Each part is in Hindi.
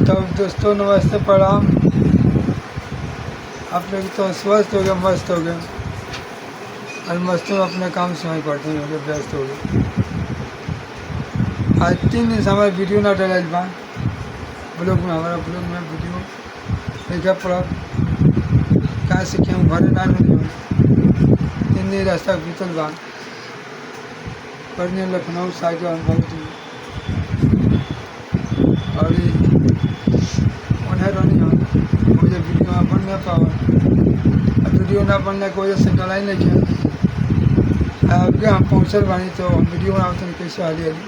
तब दोस्तों नमस्ते प्रणाम। आप लोग तो स्वस्थ हो गए, मस्त हो गए और मस्त में अपने काम से वहीं पढ़ते हो गए, व्यस्त हो गए। आज 3 दिन से हमारे वीडियो ना डाल बा ब्लॉग में, हमारा ब्लॉग में वीडियो देखा पड़ा कहाँ से कि हम घरे ना मिले। 3 दिन रास्ता बीतल बा पढ़ने लखनऊ से आगे हम बहुत और उन्हें रहनी हम मुझे वीडियो में बन नहीं पावा। वीडियो ना बनने की वजह से डलाई नहीं किया। आगे हम पहुँचल बानी तो हम वीडियो बनाते हैं कैसे हाली हाली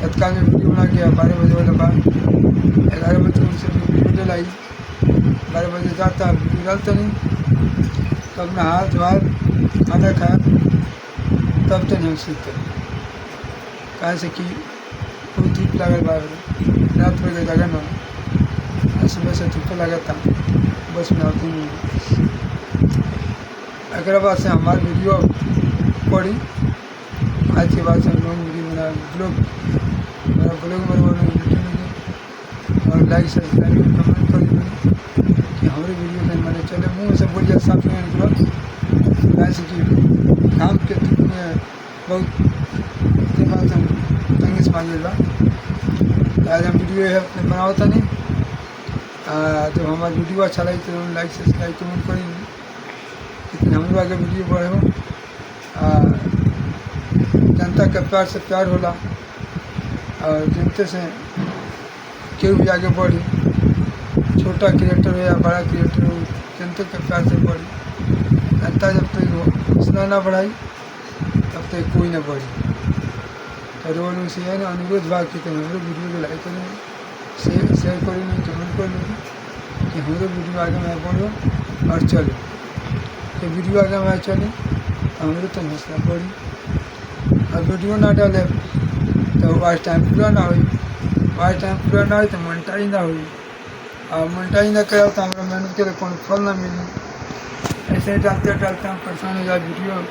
तत्काल में वीडियो बना के 12 बजे वाला बाद 11 बजे उनसे वीडियो डलाई। 12 बजे जाता वीडियो डालता नहीं, तब अपना हाथ धोआ खाना खाया तब तो नहीं सीखते। कहाँ से कि बहुत धूप लगल बा, रात में जगह न सुबह से धूप लगा था बस में आती नहीं। एक बाद से हमारे वीडियो पड़ी, आज के बाद से हम लोग वीडियो बना ब्लॉग और लाइक सब्सक्राइब कमेंट कर दीजिए कि हमारे वीडियो में मैंने चले मुँह से बोलिए साफ नहीं निकलो। ऐसे कि काम के धूप में बहुत के बाद हम तंगी से मान लेगा। आज हम वीडियो है अपने बनाओ था नहीं। जब हमारा वीडियो अच्छा लगे तो लाइक सब्सक्राइब कमेंट करेंगे, लेकिन हम लोग आगे वीडियो बढ़े हो। जनता का प्यार से प्यार होला और जनते से क्यों भी आगे बढ़ी, छोटा क्रिएटर हो या बड़ा क्रिएटर हो, जनता के प्यार से बढ़ी। जनता जब तक हौसला ना बढ़ाई तब तक कोई ना बढ़ी। तो रोल से है ना अनुरोध बा कि हम लोग वीडियो को लाइक करें, शेयर करें, कमेंट कर लें कि हम लोग वीडियो आगे में बढ़ो और चलो। तो वीडियो आगे में चले तो हम लोग तो हौसला बढ़ी। और वीडियो ना डाले तो वॉच टाइम पूरा ना हुई, वॉच टाइम पूरा ना हुई तो मोनेटाइज ना हुई, और मोनेटाइज ना करे तो हमारा मेहनत के लिए कौन फल ना मिली। ऐसे ही डालते डालते हम परेशान हो जाए। वीडियो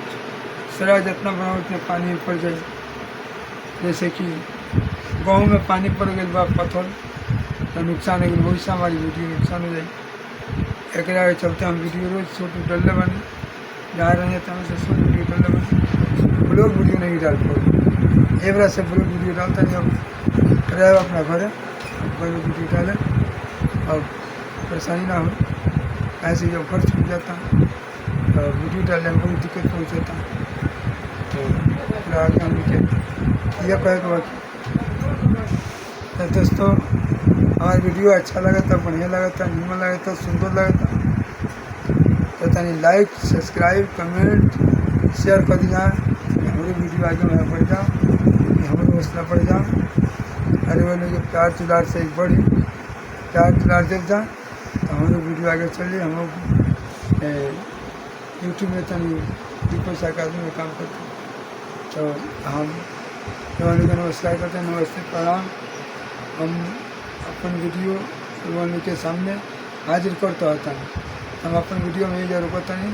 सरा जितना बनाओ उतना पानी में पड़ जाए। जैसे कि गाँव में पानी पड़ गया बा पत्थर तो नुकसान हो गया, वैसे हमारी वीडियो नुकसान हो जाए। एक चलते हम वीडियो रोज छोटू डलने बने जा रहे हैं तो हमसे छोट वीडियो डलने बने, ब्लॉग वीडियो नहीं डाल पाए। एक बार से ब्लॉग वीडियो डालता नहीं, अब ड्राइव अपना घर है ब्लॉग वीडियो डालें और परेशानी ना हो। ऐसे जब घर छूट जाता तो वीडियो डालने में बहुत दिक्कत पहुँच जाता। तो पूरा आगे हम यह कहे तो दोस्तों हमारा वीडियो अच्छा लगा था, बढ़िया लगा था, निमन लगा था, सुंदर लगा था तो तनी लाइक सब्सक्राइब कमेंट शेयर कर दिया। हमारे वीडियो आगे में बढ़ जाओ, हमारे हौसला बढ़ जाओ। अरे वाले के प्यार दुलार से एक बढ़ी, प्यार दुलार जब जाए तो हमारे वीडियो आगे चलिए। हम लोग यूट्यूब में तनी 2 पैसा का आदमी में काम करते तो हम लोग नमस्कार करते हैं, नमस्ते प्रणाम। हम अपन वीडियो लोगों के सामने हाजिर करता होता है। हम अपन वीडियो में ये जरूर करता नहीं